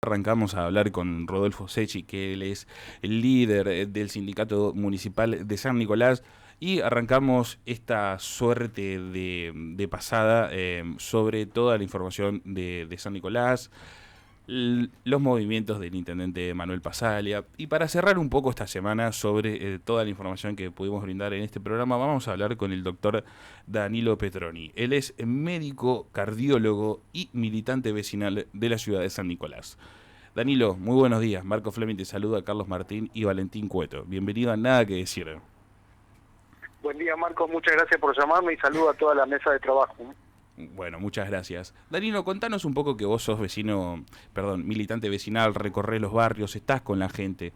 Arrancamos a hablar con Rodolfo Secchi, que él es el líder del Sindicato Municipal de San Nicolás, y arrancamos esta suerte de pasada sobre toda la información de San Nicolás, los movimientos del intendente Manuel Pasaglia, y para cerrar un poco esta semana sobre toda la información que pudimos brindar en este programa, vamos a hablar con el doctor Danilo Petroni. Él es médico, cardiólogo y militante vecinal de la ciudad de San Nicolás. Danilo, muy buenos días. Marco Fleming te saluda, Carlos Martín y Valentín Cueto. Bienvenido a Nada que Decir. Buen día, Marco, muchas gracias por llamarme y saludo a toda la mesa de trabajo. Bueno, muchas gracias. Danilo, contanos un poco, que vos sos militante vecinal, recorrés los barrios, estás con la gente.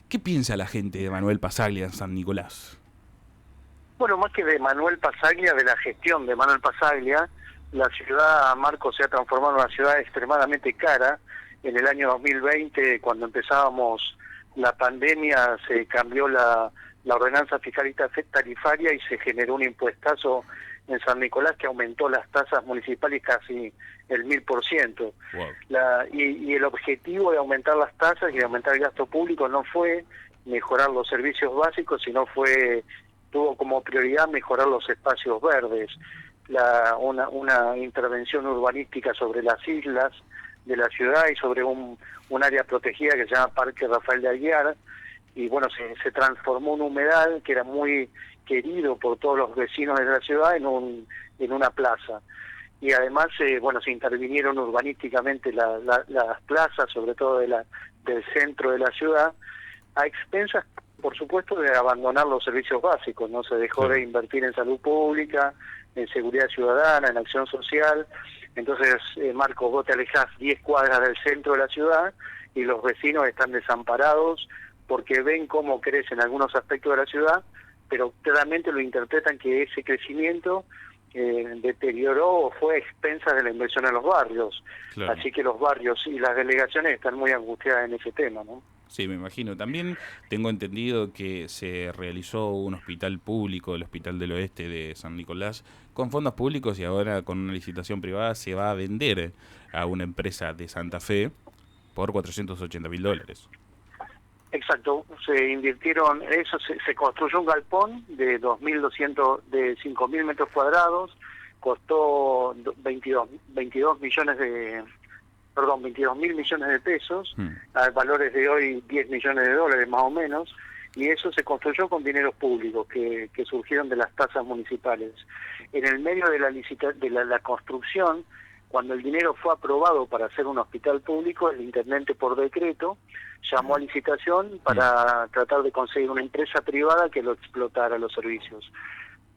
¿Qué piensa la gente de Manuel Pasaglia en San Nicolás? Bueno, más que de Manuel Pasaglia, de la gestión de Manuel Pasaglia, la ciudad, Marco, se ha transformado en una ciudad extremadamente cara. En el año 2020, cuando empezábamos la pandemia, se cambió la ordenanza fiscal y tarifaria y se generó un impuestazo en San Nicolás que aumentó las tasas municipales casi el 1000%. Wow. Y el objetivo de aumentar las tasas y de aumentar el gasto público no fue mejorar los servicios básicos, sino tuvo como prioridad mejorar los espacios verdes, una intervención urbanística sobre las islas de la ciudad y sobre un área protegida que se llama Parque Rafael de Aguiar. Y bueno, se transformó un humedal que era muy querido por todos los vecinos de la ciudad en una plaza. Y además, se intervinieron urbanísticamente las plazas, sobre todo del centro de la ciudad, a expensas, por supuesto, de abandonar los servicios básicos. No se dejó de invertir en salud pública, en seguridad ciudadana, en acción social. Entonces, Marcos, vos te alejás 10 cuadras del centro de la ciudad y los vecinos están desamparados porque ven cómo crecen algunos aspectos de la ciudad, pero claramente lo interpretan que ese crecimiento deterioró o fue a expensas de la inversión en los barrios. Claro. Así que los barrios y las delegaciones están muy angustiadas en ese tema, ¿no? Sí, me imagino. También tengo entendido que se realizó un hospital público, el Hospital del Oeste de San Nicolás, con fondos públicos, y ahora con una licitación privada se va a vender a una empresa de Santa Fe por $480.000. Exacto, se invirtieron, se construyó un galpón de 5.000 metros cuadrados, costó 22 mil millones de pesos, a valores de hoy 10 millones de dólares más o menos, y eso se construyó con dineros públicos que surgieron de las tasas municipales. En el medio de la construcción, cuando el dinero fue aprobado para hacer un hospital público, el intendente por decreto llamó a licitación para tratar de conseguir una empresa privada que lo explotara los servicios.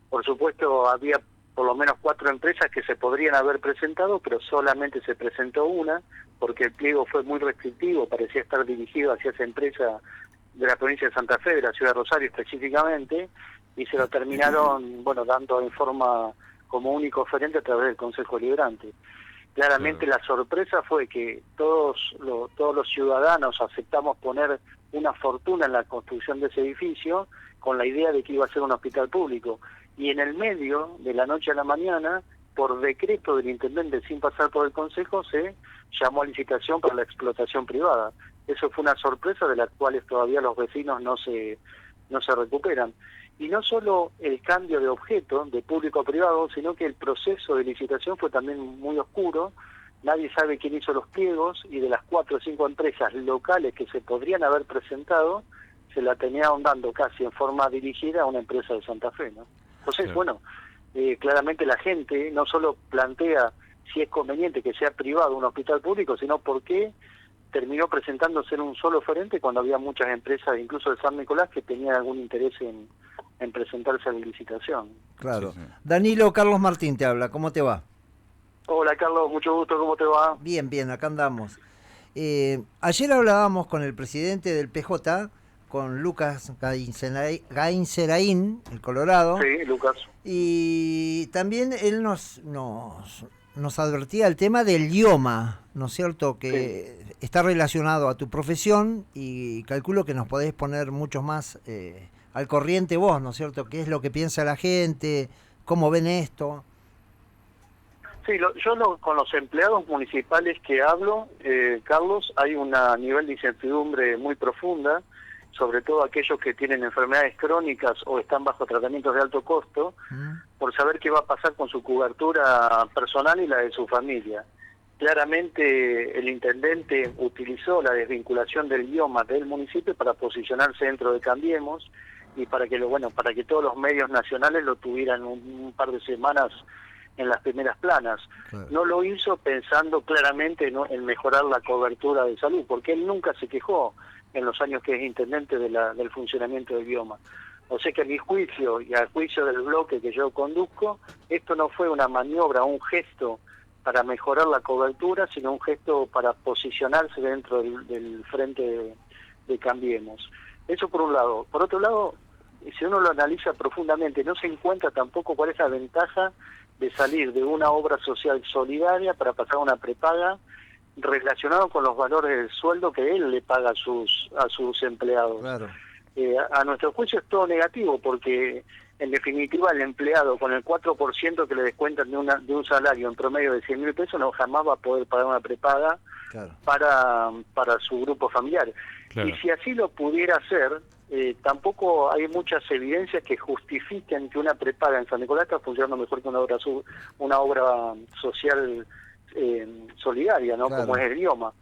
Por supuesto, había por lo menos 4 empresas que se podrían haber presentado, pero solamente se presentó una, porque el pliego fue muy restrictivo, parecía estar dirigido hacia esa empresa de la provincia de Santa Fe, de la ciudad de Rosario específicamente, y se lo terminaron dando en forma como único oferente a través del Consejo Liberante. Claramente la sorpresa fue que todos los ciudadanos aceptamos poner una fortuna en la construcción de ese edificio con la idea de que iba a ser un hospital público. Y en el medio, de la noche a la mañana, por decreto del intendente sin pasar por el Consejo, se llamó a licitación para la explotación privada. Eso fue una sorpresa de la cual todavía los vecinos no se recuperan. Y no solo el cambio de objeto de público a privado, sino que el proceso de licitación fue también muy oscuro. Nadie sabe quién hizo los pliegos, y de las 4 o 5 empresas locales que se podrían haber presentado, se la tenían dando casi en forma dirigida a una empresa de Santa Fe, ¿no? Entonces, claramente la gente no solo plantea si es conveniente que sea privado un hospital público, sino por qué terminó presentándose en un solo oferente cuando había muchas empresas, incluso de San Nicolás, que tenían algún interés en presentarse a la licitación. Claro. Sí. Danilo, Carlos Martín te habla, ¿cómo te va? Hola Carlos, mucho gusto, ¿cómo te va? Bien, acá andamos. Ayer hablábamos con el presidente del PJ, con Lucas Gainzerain, el Colorado. Sí, Lucas. Y también él nos advertía el tema del idioma, ¿no es cierto? Que está relacionado a tu profesión, y calculo que nos podés poner muchos más al corriente vos, ¿no es cierto? ¿Qué es lo que piensa la gente? ¿Cómo ven esto? Sí, con los empleados municipales que hablo, Carlos, hay un nivel de incertidumbre muy profunda, sobre todo aquellos que tienen enfermedades crónicas o están bajo tratamientos de alto costo, por saber qué va a pasar con su cobertura personal y la de su familia. Claramente el intendente utilizó la desvinculación del IOMA del municipio para posicionarse dentro de Cambiemos y para que todos los medios nacionales lo tuvieran un par de semanas en las primeras planas. Claro. No lo hizo pensando claramente en mejorar la cobertura de salud, porque él nunca se quejó en los años que es intendente del funcionamiento del IOMA. O sea que a mi juicio y al juicio del bloque que yo conduzco, esto no fue una maniobra, un gesto para mejorar la cobertura, sino un gesto para posicionarse dentro del frente de Cambiemos. Eso por un lado. Por otro lado, si uno lo analiza profundamente, no se encuentra tampoco cuál es la ventaja de salir de una obra social solidaria para pasar a una prepaga relacionado con los valores del sueldo que él le paga a sus empleados. Claro. A nuestro juicio es todo negativo, porque en definitiva el empleado con el 4% que le descuentan de un salario en promedio de 100.000 pesos no jamás va a poder pagar una prepaga. Claro. para su grupo familiar. Claro. Y si así lo pudiera hacer, tampoco hay muchas evidencias que justifiquen que una prepaga en San Nicolás está funcionando mejor que una obra social solidaria, ¿no? Claro. Como es el IOMA.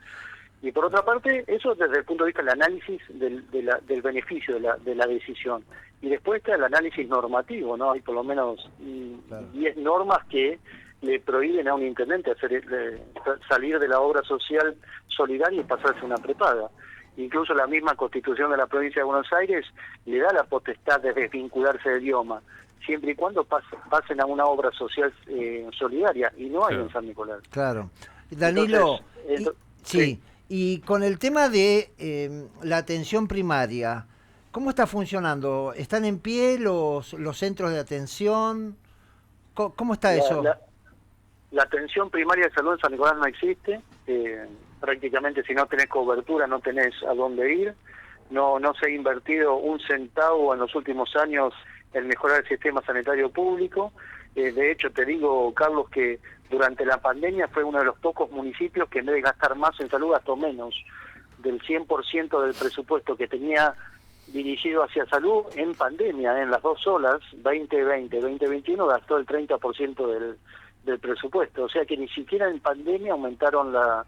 Y por otra parte, eso desde el punto de vista del análisis del beneficio de la decisión. Y después está el análisis normativo, ¿no? Hay por lo menos 10 normas que le prohíben a un intendente salir de la obra social solidaria y pasarse una prepaga. Incluso la misma Constitución de la Provincia de Buenos Aires le da la potestad de desvincularse del IOMA, siempre y cuando pasen a una obra social solidaria, y no hay en San Nicolás. Claro. Danilo, sí. Y con el tema de la atención primaria, ¿cómo está funcionando? ¿Están en pie los centros de atención? ¿Cómo está eso? La atención primaria de salud en San Nicolás no existe. Prácticamente si no tenés cobertura no tenés a dónde ir. No se ha invertido un centavo en los últimos años en mejorar el sistema sanitario público. De hecho, te digo, Carlos, que durante la pandemia fue uno de los pocos municipios que en vez de gastar más en salud gastó menos. Del 100% del presupuesto que tenía dirigido hacia salud en pandemia, en las dos olas, 2020, 2021, gastó el 30% del presupuesto. O sea que ni siquiera en pandemia aumentaron la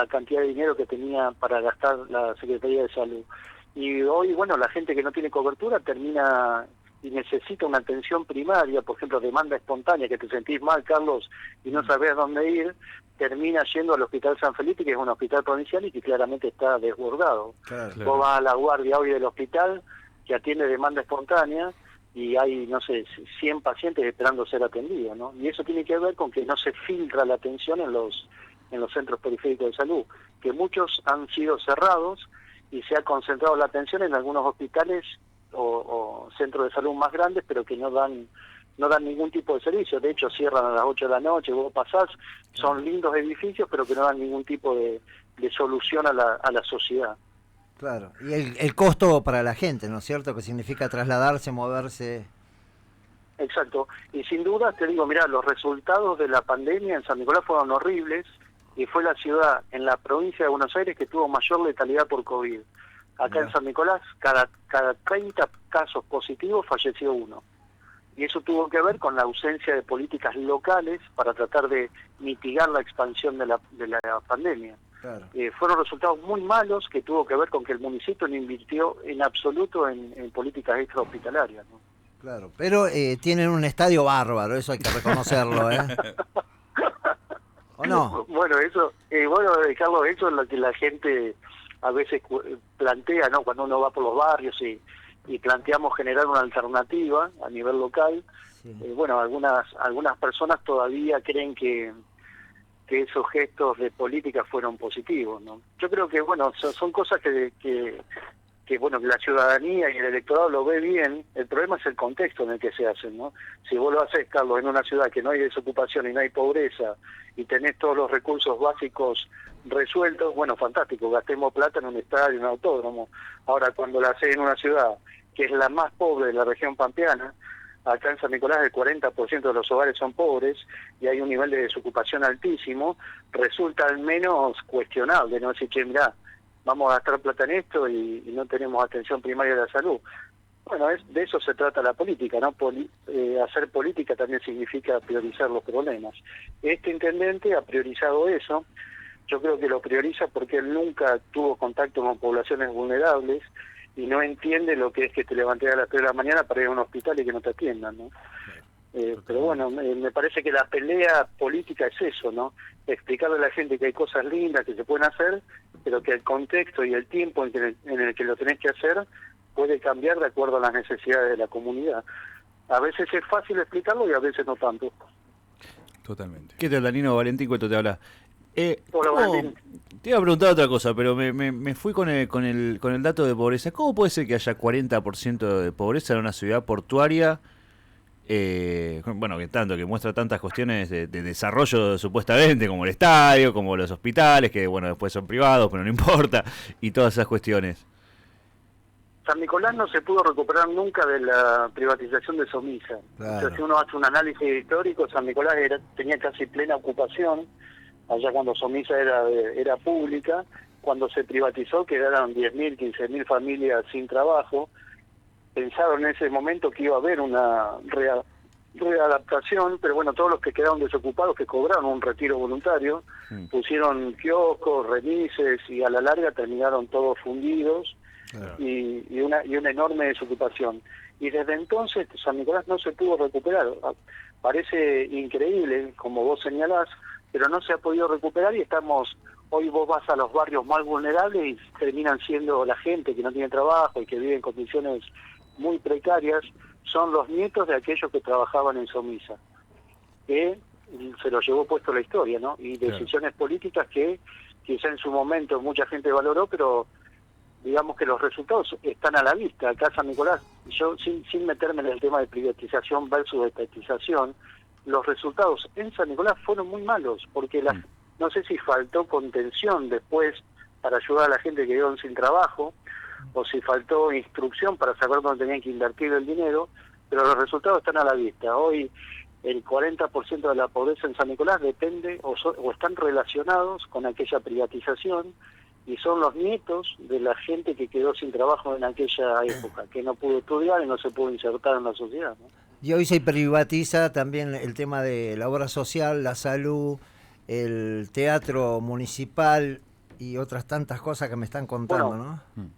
cantidad de dinero que tenía para gastar la Secretaría de Salud. Y hoy, bueno, la gente que no tiene cobertura termina y necesita una atención primaria, por ejemplo, demanda espontánea, que te sentís mal, Carlos, y no sabés dónde ir, termina yendo al Hospital San Felipe, que es un hospital provincial y que claramente está desbordado. Claro. Vos vas a la guardia hoy del hospital, que atiende demanda espontánea, y hay, no sé, 100 pacientes esperando ser atendidos, ¿no? Y eso tiene que ver con que no se filtra la atención en los centros periféricos de salud, que muchos han sido cerrados y se ha concentrado la atención en algunos hospitales o centros de salud más grandes, pero que no dan ningún tipo de servicio. De hecho, cierran a las 8 de la noche, vos pasás, son lindos edificios, pero que no dan ningún tipo de solución a la sociedad. Claro, y el costo para la gente, ¿no es cierto? Que significa trasladarse, moverse. Exacto, y sin duda te digo, mirá, los resultados de la pandemia en San Nicolás fueron horribles, y fue la ciudad en la provincia de Buenos Aires que tuvo mayor letalidad por COVID. Acá en San Nicolás, cada 30 casos positivos falleció uno. Y eso tuvo que ver con la ausencia de políticas locales para tratar de mitigar la expansión de la pandemia. Claro. Fueron resultados muy malos que tuvo que ver con que el municipio no invirtió en absoluto en políticas extrahospitalarias, ¿no? Claro, pero tienen un estadio bárbaro, eso hay que reconocerlo, ¿eh? ¿O no? Bueno, Carlos, eso es lo que la gente a veces plantea, ¿no? Cuando uno va por los barrios y planteamos generar una alternativa a nivel local. Sí. Bueno, algunas personas todavía creen que esos gestos de política fueron positivos, ¿no? Yo creo que, bueno, son cosas que la ciudadanía y el electorado lo ve bien. El problema es el contexto en el que se hacen, ¿no? Si vos lo haces, Carlos, en una ciudad que no hay desocupación y no hay pobreza y tenés todos los recursos básicos resueltos, bueno, fantástico, gastemos plata en un estadio, en un autódromo. Ahora, cuando la haces en una ciudad que es la más pobre de la región pampeana, acá en San Nicolás el 40% de los hogares son pobres y hay un nivel de desocupación altísimo, resulta al menos cuestionable, ¿no? Decir, che, mirá, vamos a gastar plata en esto y no tenemos atención primaria de la salud. Bueno, de eso se trata la política, ¿no? Hacer política también significa priorizar los problemas. Este intendente ha priorizado eso. Yo creo que lo prioriza porque él nunca tuvo contacto con poblaciones vulnerables y no entiende lo que es que te levantes a las 3 de la mañana para ir a un hospital y que no te atiendan, ¿no? Pero bueno, me parece que la pelea política es eso, ¿no? Explicarle a la gente que hay cosas lindas que se pueden hacer, pero que el contexto y el tiempo en el que lo tenés que hacer puede cambiar de acuerdo a las necesidades de la comunidad. A veces es fácil explicarlo y a veces no tanto. Totalmente. ¿Qué tal, Danilo? Valentín Cueto te habla. Hola, Valentín. Te iba a preguntar otra cosa, pero me fui con el dato de pobreza. ¿Cómo puede ser que haya 40% de pobreza en una ciudad portuaria? Bueno, que muestra tantas cuestiones de desarrollo supuestamente, como el estadio, como los hospitales, que bueno, después son privados, pero no importa, y todas esas cuestiones. San Nicolás no se pudo recuperar nunca de la privatización de Somisa. Claro. O sea, si uno hace un análisis histórico, San Nicolás tenía casi plena ocupación, allá cuando Somisa era pública. Cuando se privatizó quedaron 10.000, 15.000 familias sin trabajo. Pensaron en ese momento que iba a haber una readaptación, pero bueno, todos los que quedaron desocupados, que cobraron un retiro voluntario, pusieron kioscos, remises y a la larga terminaron todos fundidos. Claro. Y una enorme desocupación. Y desde entonces San Nicolás no se pudo recuperar. Parece increíble, como vos señalás, pero no se ha podido recuperar y hoy vos vas a los barrios más vulnerables y terminan siendo la gente que no tiene trabajo y que vive en condiciones muy precarias, son los nietos de aquellos que trabajaban en Somisa, que se lo llevó puesto la historia, ¿no? Y decisiones políticas que quizá en su momento mucha gente valoró, pero digamos que los resultados están a la vista. Acá San Nicolás, yo sin meterme en el tema de privatización versus estatización, los resultados en San Nicolás fueron muy malos, porque no sé si faltó contención después para ayudar a la gente que quedó sin trabajo, o si faltó instrucción para saber dónde tenían que invertir el dinero, pero los resultados están a la vista. Hoy el 40% de la pobreza en San Nicolás depende o están relacionados con aquella privatización, y son los nietos de la gente que quedó sin trabajo en aquella época, que no pudo estudiar y no se pudo insertar en la sociedad, ¿no? Y hoy se privatiza también el tema de la obra social, la salud, el teatro municipal y otras tantas cosas que me están contando, bueno, ¿no?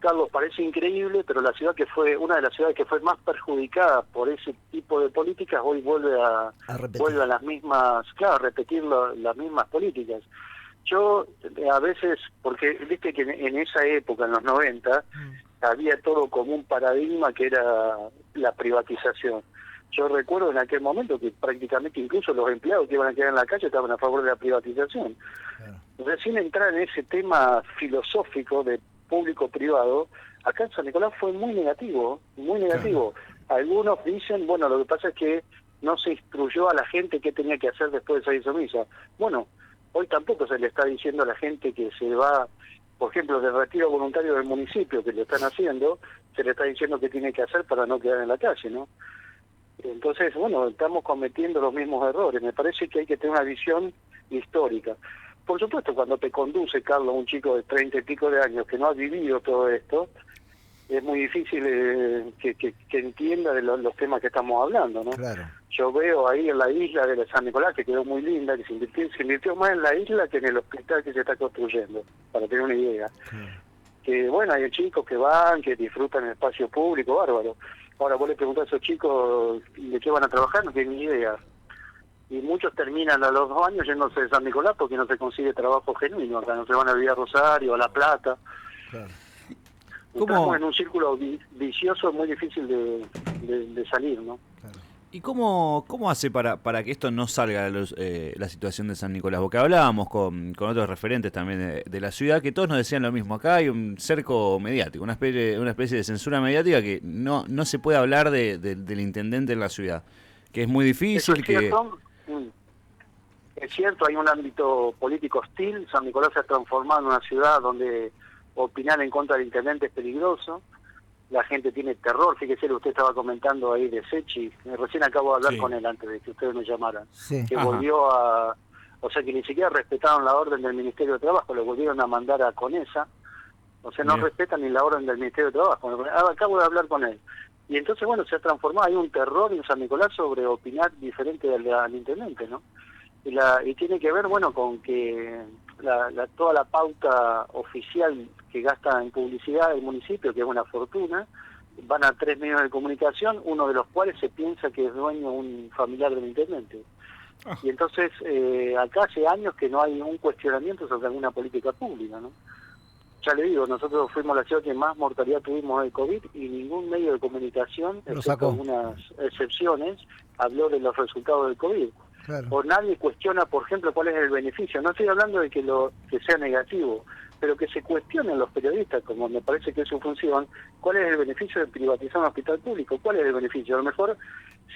Carlos, parece increíble, pero la ciudad una de las ciudades que fue más perjudicada por ese tipo de políticas, hoy vuelve a las mismas, a repetir las mismas políticas. Yo a veces, porque viste que en esa época, en los 90, había todo como un paradigma que era la privatización. Yo recuerdo en aquel momento que prácticamente incluso los empleados que iban a quedar en la calle estaban a favor de la privatización. Claro. Sin entrar en ese tema filosófico de público-privado, acá en San Nicolás fue muy negativo, muy negativo. Claro. Algunos dicen, bueno, lo que pasa es que no se instruyó a la gente qué tenía que hacer después de salir Somisa. Bueno, hoy tampoco se le está diciendo a la gente que se va, por ejemplo, del retiro voluntario del municipio, que lo están haciendo, se le está diciendo qué tiene que hacer para no quedar en la calle, ¿no? Entonces, bueno, estamos cometiendo los mismos errores. Me parece que hay que tener una visión histórica. Por supuesto, cuando te conduce, Carlos, un chico de 30 y pico de años que no ha vivido todo esto, es muy difícil que entienda de los temas que estamos hablando, ¿no? Claro. Yo veo ahí en la isla de San Nicolás, que quedó muy linda, que se invirtió más en la isla que en el hospital que se está construyendo, para tener una idea. Que bueno, hay chicos que van, que disfrutan el espacio público, bárbaro. Ahora vos le preguntás a esos chicos de qué van a trabajar, no tienen ni idea. Y muchos terminan a los 2 años yéndose de San Nicolás porque no se consigue trabajo genuino, acá no se van a Villa Rosario, a La Plata. Claro. Estamos en un círculo vicioso muy difícil de salir, ¿no? Claro. ¿Y cómo hace para que esto no salga la situación de San Nicolás? Porque hablábamos con otros referentes también de la ciudad, que todos nos decían lo mismo. Acá hay un cerco mediático, una especie de censura mediática que no se puede hablar del intendente en la ciudad, que es muy difícil. Es cierto, hay un ámbito político hostil. San Nicolás se ha transformado en una ciudad donde opinar en contra del intendente es peligroso. la gente tiene terror. Fíjese, usted estaba comentando ahí de Sechi, recién acabo de hablar con él antes de que ustedes me llamaran, que volvió a... O sea, que ni siquiera respetaron la orden del Ministerio de Trabajo, lo volvieron a mandar a CONESA. O sea, no respetan ni la orden del Ministerio de Trabajo. Acabo de hablar con él. Y entonces, bueno, se ha transformado, hay un terror en San Nicolás sobre opinar diferente al intendente, ¿no? Y tiene que ver, bueno, con que toda la pauta oficial que gasta en publicidad el municipio, que es una fortuna, van a 3 medios de comunicación, uno de los cuales se piensa que es dueño un familiar del intendente. Y entonces, acá hace años que no hay un cuestionamiento sobre alguna política pública, ¿no? Ya le digo, nosotros fuimos la ciudad que más mortalidad tuvimos del COVID y ningún medio de comunicación, excepto algunas excepciones, habló de los resultados del COVID. Claro. O nadie cuestiona, por ejemplo, cuál es el beneficio. No estoy hablando de que sea negativo, pero que se cuestionen los periodistas, como me parece que es su función, cuál es el beneficio de privatizar un hospital público, cuál es el beneficio. A lo mejor,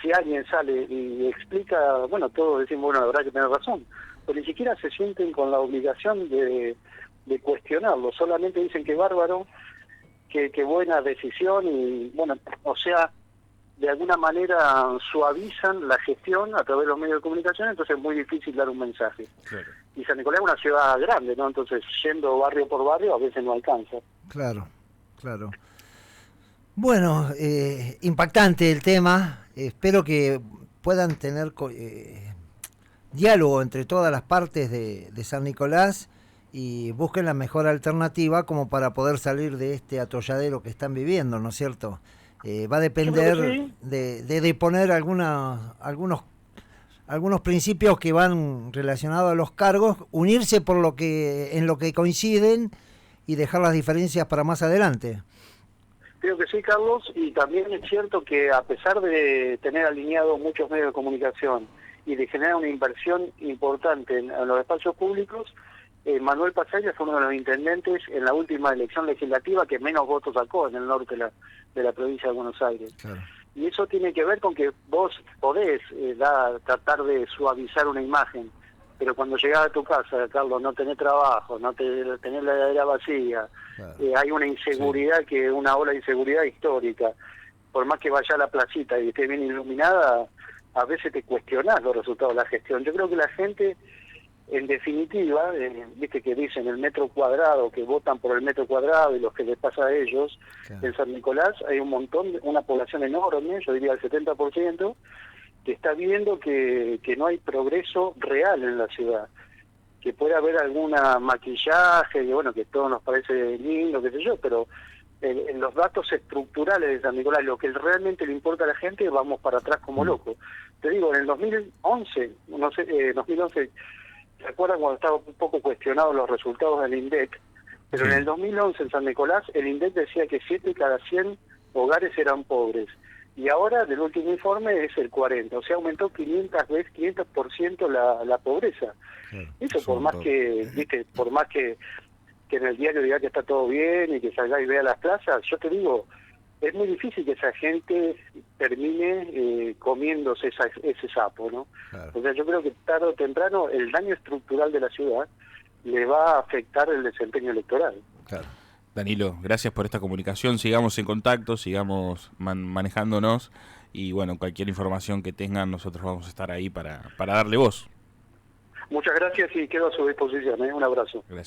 si alguien sale y explica, bueno, todos decimos, bueno, la verdad que tiene razón, pero ni siquiera se sienten con la obligación de cuestionarlo, solamente dicen que bárbaro, que buena decisión y, bueno, o sea, de alguna manera suavizan la gestión a través de los medios de comunicación, entonces es muy difícil dar un mensaje. Claro. Y San Nicolás es una ciudad grande, ¿no? Entonces, yendo barrio por barrio, a veces no alcanza. Claro, claro. Bueno, impactante el tema. Espero que puedan tener diálogo entre todas las partes de San Nicolás y busquen la mejor alternativa como para poder salir de este atolladero que están viviendo, ¿no es cierto? Va a depender de poner algunos principios que van relacionados a los cargos, unirse en lo que coinciden y dejar las diferencias para más adelante. Creo que sí, Carlos, y también es cierto que a pesar de tener alineados muchos medios de comunicación y de generar una inversión importante en los espacios públicos, Manuel Pasaia fue uno de los intendentes en la última elección legislativa que menos votos sacó en el norte de la provincia de Buenos Aires. Claro. Y eso tiene que ver con que vos podés tratar de suavizar una imagen, pero cuando llegás a tu casa, Carlos, no tenés trabajo, tenés la heladera vacía, claro. Hay una inseguridad, una ola de inseguridad histórica. Por más que vaya a la placita y esté bien iluminada, a veces te cuestionás los resultados de la gestión. Yo creo que la gente... En definitiva, viste que dicen el metro cuadrado, que votan por el metro cuadrado y los que les pasa a ellos, claro. En San Nicolás hay una población enorme, yo diría el 70%, que está viendo que no hay progreso real en la ciudad, que puede haber alguna maquillaje, que bueno, que todo nos parece lindo, qué sé yo, pero en los datos estructurales de San Nicolás, lo que realmente le importa a la gente, vamos para atrás como locos. Te digo, en el 2011, ¿se acuerdan cuando estaban un poco cuestionados los resultados del INDEC? Pero en el 2011 en San Nicolás el INDEC decía que 7 de cada 100 hogares eran pobres. Y ahora, del último informe, es el 40%. O sea, aumentó 500% la pobreza. Eso por más que, viste, por más que en el diario diga que está todo bien y que salga y vea las plazas, yo te digo, es muy difícil que esa gente termine comiéndose ese sapo, ¿no? Claro. O sea, yo creo que tarde o temprano el daño estructural de la ciudad le va a afectar el desempeño electoral. Claro. Danilo, gracias por esta comunicación, sigamos en contacto, sigamos manejándonos y bueno, cualquier información que tengan nosotros vamos a estar ahí para darle voz. Muchas gracias y quedo a su disposición, un abrazo. Gracias.